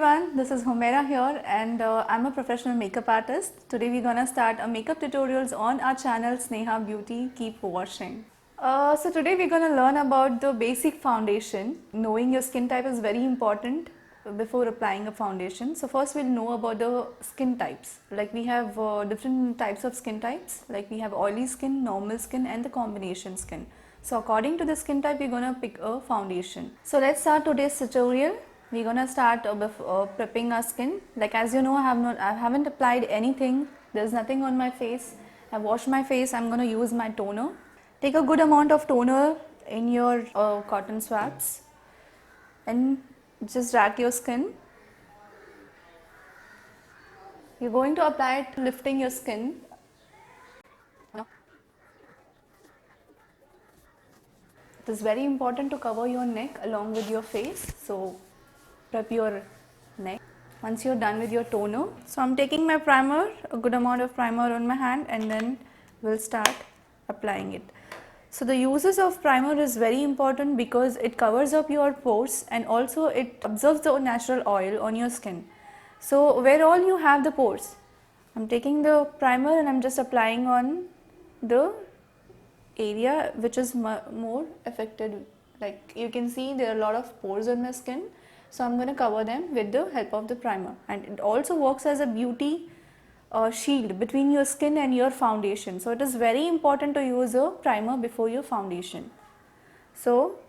everyone, this is Humaira here and I'm a professional makeup artist. Today we're gonna start a makeup tutorials on our channel Sneha Beauty Keep Washing. So today we're gonna learn about the basic foundation. Knowing your skin type is very important before applying a foundation. So first we'll know about the skin types. Like we have different types of skin types. Like we have oily skin, normal skin and the combination skin. So according to the skin type, we're gonna pick a foundation. So let's start today's tutorial. We're gonna start prepping our skin. Like as you know, I haven't applied anything. There's nothing on my face. I washed my face. I'm gonna use my toner. Take a good amount of toner in your cotton swabs and just rag your skin. You're going to apply it lifting your skin. It is very important to cover your neck along with your face. So prep your neck once you're done with your toner. So I'm taking my primer, a good amount of primer on my hand, and then we'll start applying it. So the uses of primer is very important because it covers up your pores and also it absorbs the natural oil on your skin. So where all you have the pores, I'm taking the primer and I'm just applying on the area which is more affected. Like you can see there are a lot of pores on my skin, so I'm going to cover them with the help of the primer, and it also works as a beauty shield between your skin and your foundation. So it is very important to use a primer before your foundation. So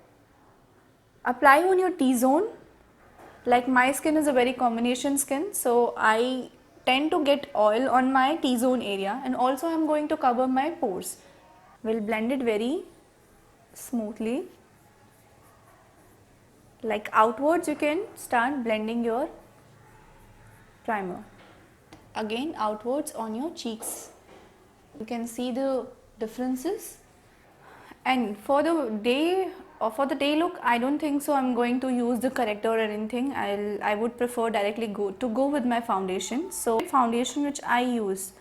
apply on your T-zone. Like my skin is a very combination skin, so I tend to get oil on my T-zone area, and also I'm going to cover my pores. We'll blend it very smoothly. Like outwards, you can start blending your primer. Again outwards on your cheeks. You can see the differences. And for the day look, I don't think so I'm going to use the corrector or anything. I would prefer directly go with my foundation. So foundation which I use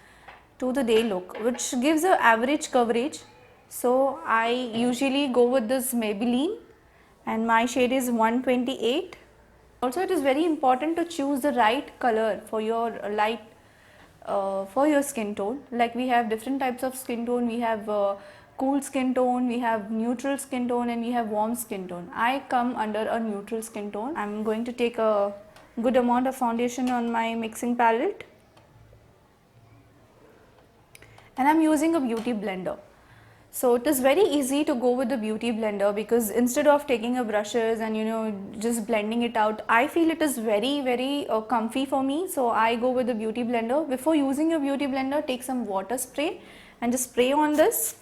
to the day look, which gives a average coverage. So I usually go with this Maybelline and my shade is 128. Also it is very important to choose the right color for your for your skin tone. Like we have different types of skin tone. We have cool skin tone, we have neutral skin tone, and we have warm skin tone. I come under a neutral skin tone. I'm going to take a good amount of foundation on my mixing palette, and I'm using a beauty blender. So it is very easy to go with the beauty blender because instead of taking a brushes and just blending it out, I feel it is very comfy for me. So I go with the beauty blender. Before using your beauty blender, take some water spray and just spray on this,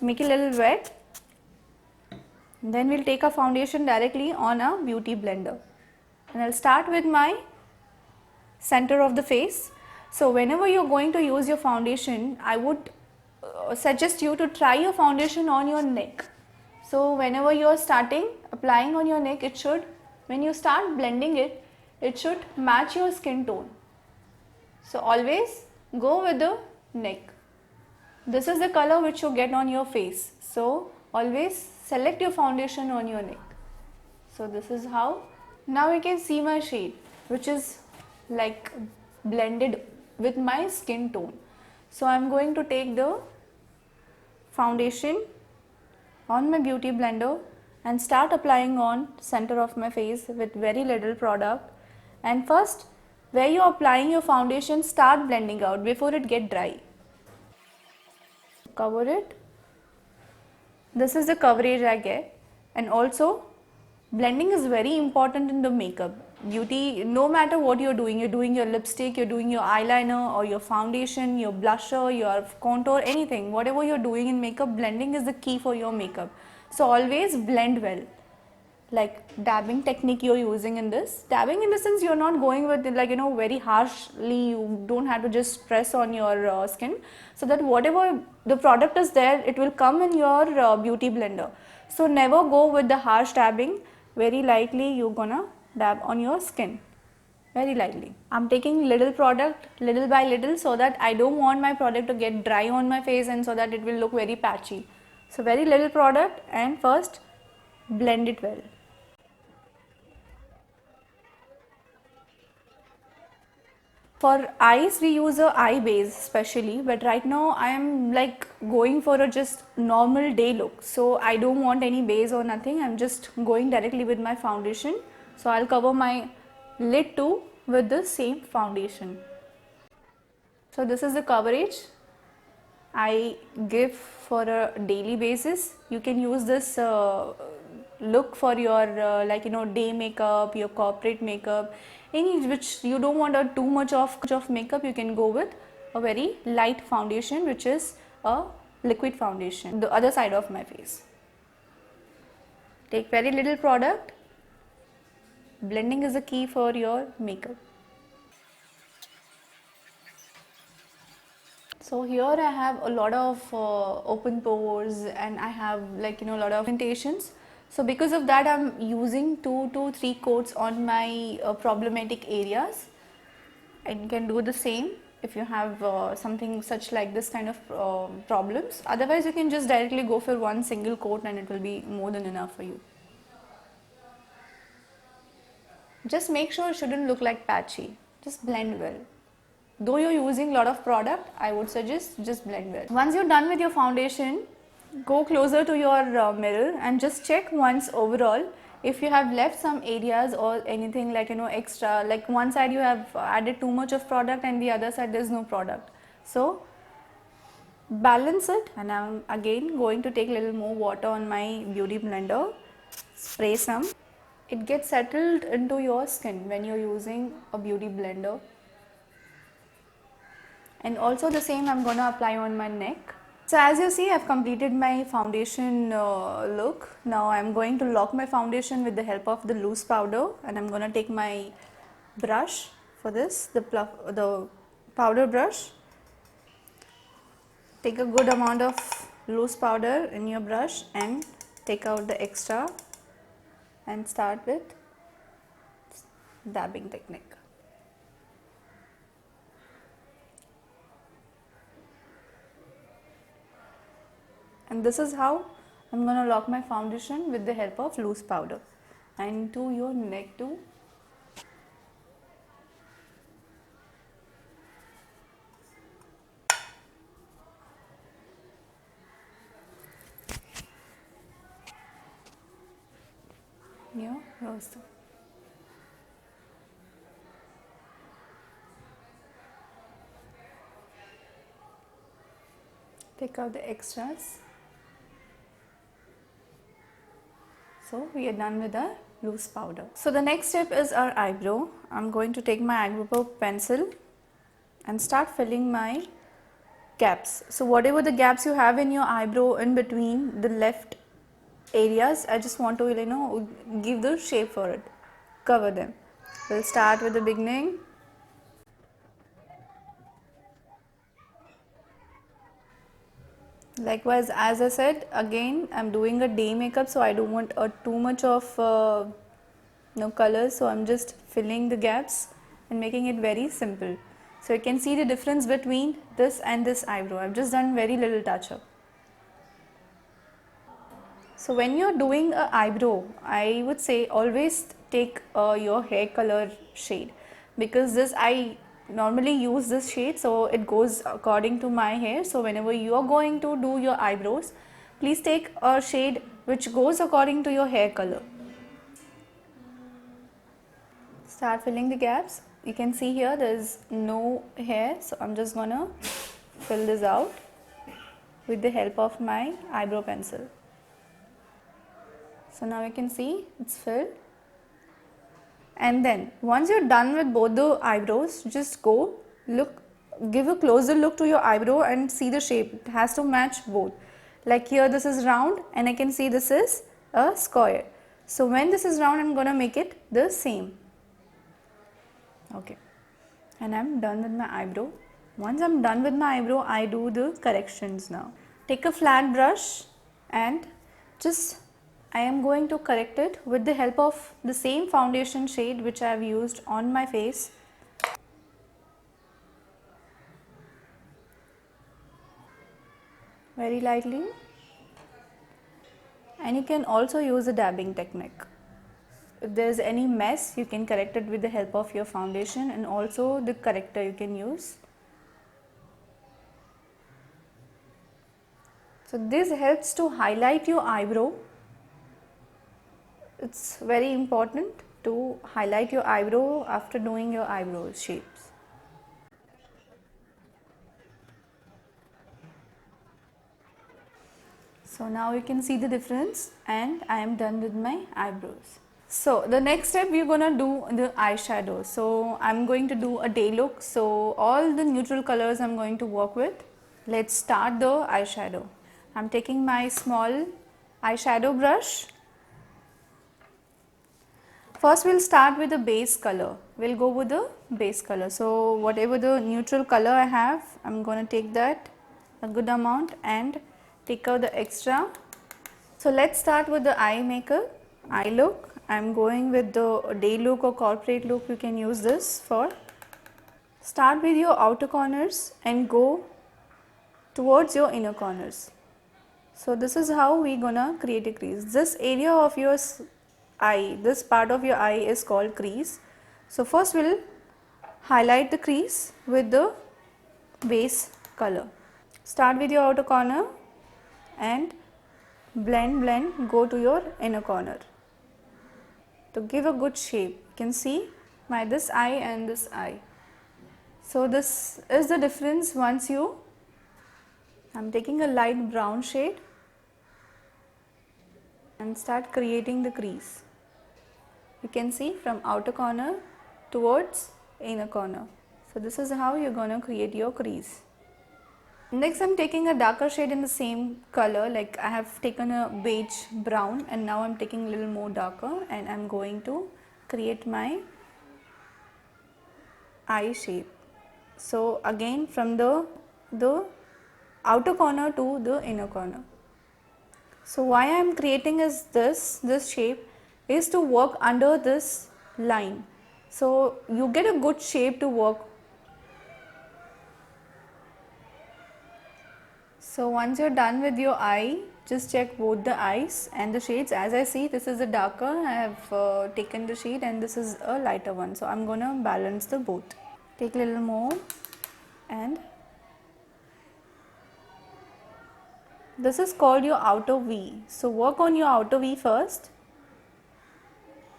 make it a little wet. Then we'll take our foundation directly on a beauty blender, and I'll start with my center of the face. So whenever you're going to use your foundation, I would suggest you to try your foundation on your neck. So whenever you're starting applying on your neck, when you start blending it, it should match your skin tone. So always go with the neck. This is the color which you get on your face. So always select your foundation on your neck. So this is how. Now you can see my shade, which is like blended with my skin tone. So I'm going to take the foundation on my beauty blender and start applying on center of my face with very little product. And first, where you are applying your foundation, start blending out before it get dry. Cover it. This is the coverage I get. And also blending is very important in the makeup. Beauty, no matter what you're doing your lipstick, you're doing your eyeliner or your foundation, your blusher, your contour, anything, whatever you're doing in makeup, blending is the key for your makeup. So always blend well. Like dabbing technique you're using in this. Dabbing in the sense you're not going with very harshly, you don't have to just press on your skin, so that whatever the product is there, it will come in your beauty blender. So never go with the harsh dabbing. Very lightly you're gonna dab on your skin, very lightly. I'm taking little product little by little so that I don't want my product to get dry on my face and so that it will look very patchy. So very little product and first blend it well. For eyes, we use a eye base specially, but right now I am like going for a just normal day look. So I don't want any base or nothing. I'm just going directly with my foundation. So I'll cover my lid too with the same foundation. So this is the coverage I give for a daily basis. You can use this look for your like day makeup, your corporate makeup, any which you don't want too much of makeup. You can go with a very light foundation, which is a liquid foundation, the other side of my face. Take very little product. Blending is the key for your makeup. So here I have a lot of open pores, and I have like a lot of pigmentations. So because of that, I'm using 2 to 3 coats on my problematic areas, and you can do the same if you have something such like this kind of problems. Otherwise you can just directly go for one single coat and it will be more than enough for you. Just make sure it shouldn't look like patchy. Just blend well. Though you're using a lot of product, I would suggest just blend well. Once you're done with your foundation, go closer to your mirror and just check once overall if you have left some areas or anything like extra, like one side you have added too much of product and the other side there's no product. So balance it, and I'm again going to take a little more water on my beauty blender, spray some. It gets settled into your skin when you're using a beauty blender. And also the same I'm going to apply on my neck. So as you see, I've completed my foundation look. Now I'm going to lock my foundation with the help of the loose powder, and I'm going to take my brush for this, the powder brush. Take a good amount of loose powder in your brush and take out the extra and start with dabbing technique. And this is how I'm going to lock my foundation with the help of loose powder. And to your neck too. Your rose. Take out the extras. So we are done with our loose powder. So the next step is our eyebrow. I'm going to take my eyebrow pencil and start filling my gaps. So whatever the gaps you have in your eyebrow in between the left areas, I just want to give the shape for it, cover them. We'll start with the beginning. Likewise, as I said, again I'm doing a day makeup, so I don't want too much of colors, so I'm just filling the gaps and making it very simple. So you can see the difference between this and this eyebrow. I've just done very little touch up. So when you're doing a eyebrow, I would say always take your hair color shade, because this I normally use this shade, so it goes according to my hair. So whenever you are going to do your eyebrows, please take a shade which goes according to your hair color. Start filling the gaps. You can see here there is no hair, so I'm just gonna fill this out with the help of my eyebrow pencil. So now you can see it's filled. And then once you're done with both the eyebrows, just go give a closer look to your eyebrow and see the shape. It has to match both. Like here this is round and I can see this is a square. So when this is round, I'm gonna make it the same. Okay, and I'm done with my eyebrow. Once I'm done with my eyebrow, I do the corrections now. Take a flat brush and I am going to correct it with the help of the same foundation shade which I have used on my face. Very lightly, and you can also use a dabbing technique. if there's any mess, you can correct it with the help of your foundation, and also the corrector you can use. So this helps to highlight your eyebrow. It's very important to highlight your eyebrow after doing your eyebrow shapes. So now you can see the difference, and I am done with my eyebrows. So the next step, we're gonna do the eyeshadow. So I'm going to do a day look. So all the neutral colors I'm going to work with. Let's start the eyeshadow. I'm taking my small eyeshadow brush. First we'll start with the base color. We'll go with the base color. So whatever the neutral color I have, I'm going to take that a good amount and take out the extra. So let's start with the eye makeup, eye look. I'm going with the day look or corporate look. You can use this for. Start with your outer corners and go towards your inner corners. So this is how we gonna create a crease. This area of your eye, this part of your eye is called crease. So first we'll highlight the crease with the base color. Start with your outer corner and blend, go to your inner corner. To give a good shape, you can see my this eye and this eye. So this is the difference once you, I'm taking a light brown shade and start creating the crease. You can see from outer corner towards inner corner. So this is how you're going to create your crease. Next I'm taking a darker shade in the same color, like I have taken a beige brown, and now I'm taking a little more darker, and I'm going to create my eye shape. So again from the outer corner to the inner corner. So why I am creating is this shape is to work under this line. So you get a good shape to work. So once you're done with your eye, just check both the eyes and the shades. As I see, this is a darker, I have taken the shade, and this is a lighter one. So I'm gonna balance the both. Take a little more, and this is called your outer V. So work on your outer V first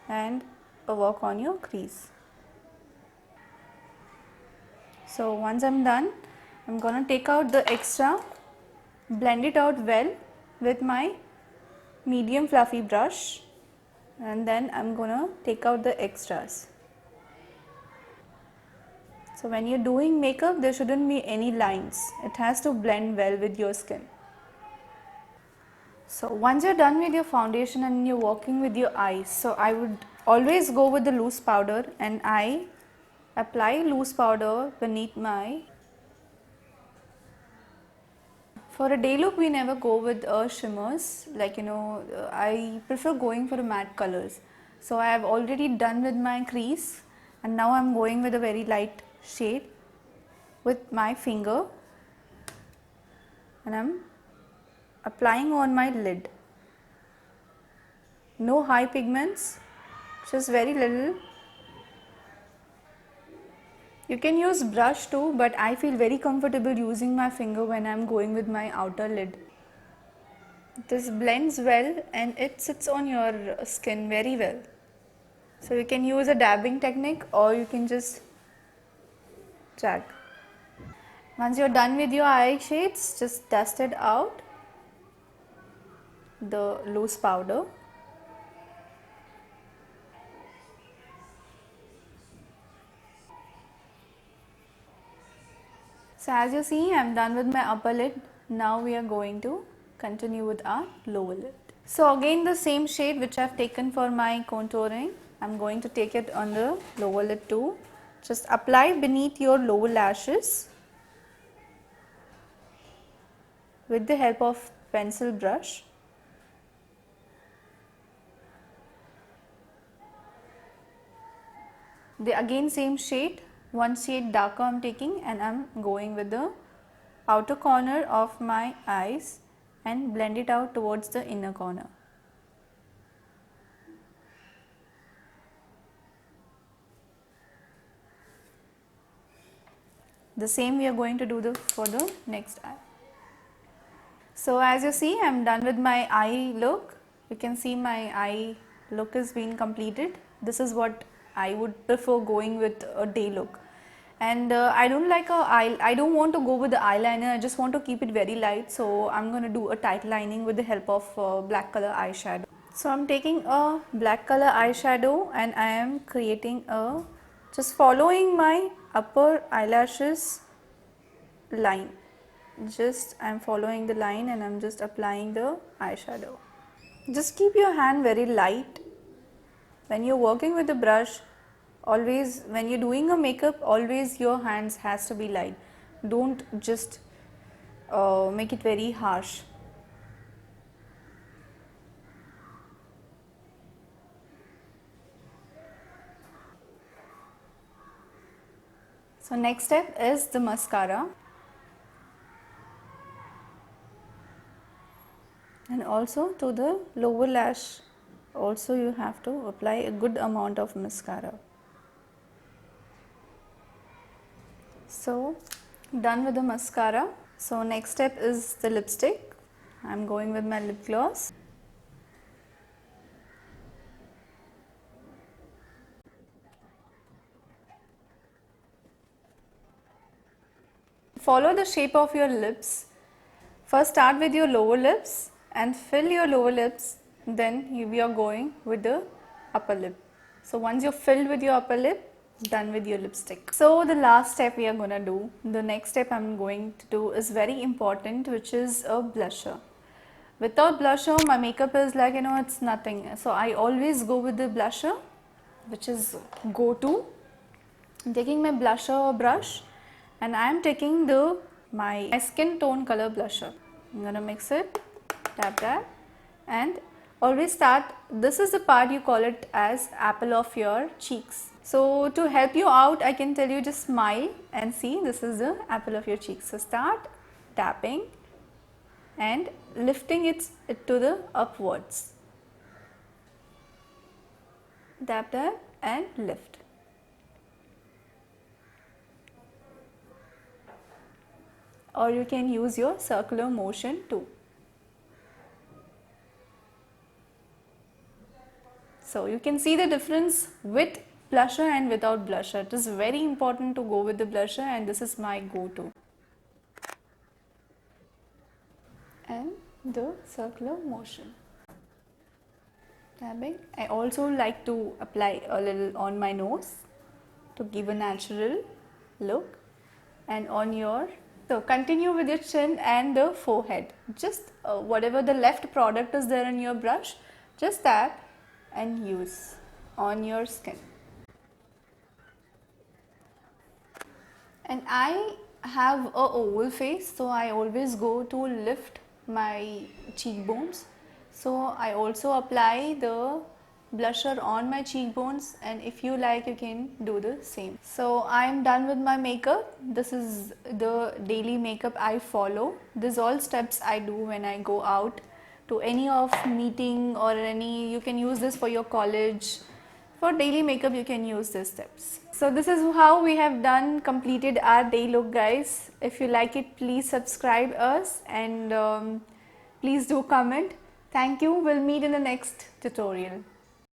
and work on your crease. So once I'm done, I'm gonna take out the extra, blend it out well with my medium fluffy brush, and then I'm gonna take out the extras. So when you're doing makeup, there shouldn't be any lines. It has to blend well with your skin. So once you're done with your foundation and you're working with your eyes, so I would always go with the loose powder, and I apply loose powder beneath my. For a day look, we never go with shimmers, like I prefer going for matte colors. So I have already done with my crease, and now I'm going with a very light shade with my finger, and I'm applying on my lid. No high pigments, just very little. You can use brush too, but I feel very comfortable using my finger when I'm going with my outer lid. This blends well and it sits on your skin very well. So you can use a dabbing technique, or you can just drag. Once you're done with your eye shades, just dust it out, the loose powder. So as you see, I'm done with my upper lid. Now we are going to continue with our lower lid. So again the same shade which I've taken for my contouring, I'm going to take it on the lower lid too. Just apply beneath your lower lashes with the help of pencil brush. The again same shade, one shade darker I'm taking, and I'm going with the outer corner of my eyes and blend it out towards the inner corner. The same we are going to do for the next eye. So as you see, I am done with my eye look. You can see my eye look is being completed. This is what I would prefer going with a day look. And I don't want to go with the eyeliner. I just want to keep it very light. So I'm going to do a tight lining with the help of black color eyeshadow. So I'm taking a black color eyeshadow and I am creating just following my upper eyelashes line. I'm following the line and I'm just applying the eyeshadow. Just keep your hand very light. When you're working with the brush, always when you're doing a makeup, always your hands has to be light. Don't just make it very harsh. So next step is the mascara. And also to the lower lash also you have to apply a good amount of mascara. So done with the mascara. So next step is the lipstick. I am going with my lip gloss. Follow the shape of your lips. First start with your lower lips and fill your lower lips, then we are going with the upper lip. So once you're filled with your upper lip, done with your lipstick. So the last step we are going to do, the next step I'm going to do is very important, which is a blusher. Without blusher, my makeup is like, it's nothing. So I always go with the blusher, which is go-to. I'm taking my blusher brush and I am taking my skin tone color blusher. I'm going to mix it, tap, and always start. This is the part you call it as apple of your cheeks. So to help you out, I can tell you just smile and see, this is the apple of your cheeks. So start tapping and lifting it to the upwards. Tap and lift. Or you can use your circular motion too. So you can see the difference with blusher and without blusher. It is very important to go with the blusher and this is my go-to. And the circular motion. Tapping. I also like to apply a little on my nose to give a natural look and on your. So continue with your chin and the forehead. Just whatever the left product is there in your brush, just tap and use on your skin. And I have a oval face, so I always go to lift my cheekbones. So I also apply the blusher on my cheekbones, and if you like you can do the same. So I am done with my makeup. This is the daily makeup I follow. These all steps I do when I go out to any of meeting or any. You can use this for your college. For daily makeup you can use these steps. So this is how we have completed our day look, guys. If you like it, please subscribe us and please do comment. Thank you. We'll meet in the next tutorial.